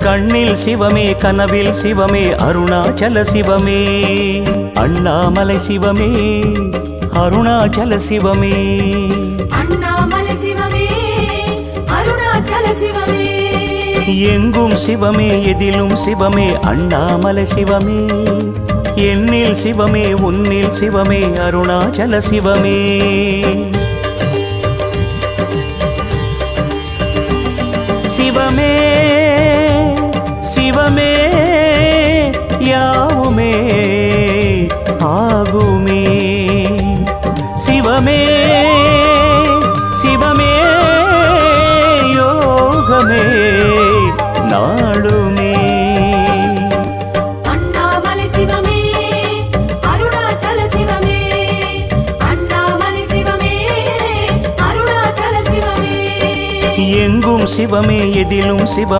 கண்ணில் சிவமே கனவில் சிவமே அருணாச்சல சிவமே அண்ணாமலை சிவமே அருணாச்சல சிவமே அண்ணாமலை சிவமே அருணாச்சல சிவமே எங்கும் சிவமே எதிலும் சிவமே அண்ணாமலை சிவமே என்னில் சிவமே உன்னில் சிவமே அருணாச்சல சிவமே சிவமே சிவமே யாவுமே ஆகுமே சிவமே சிவமே யோகமே நாளுமே அண்ணாமலை சிவமே அருணாச்சல சிவமே அண்ணாமலை சிவமே அருணாச்சல சிவமே எங்கும் சிவமே எதிலும் சிவ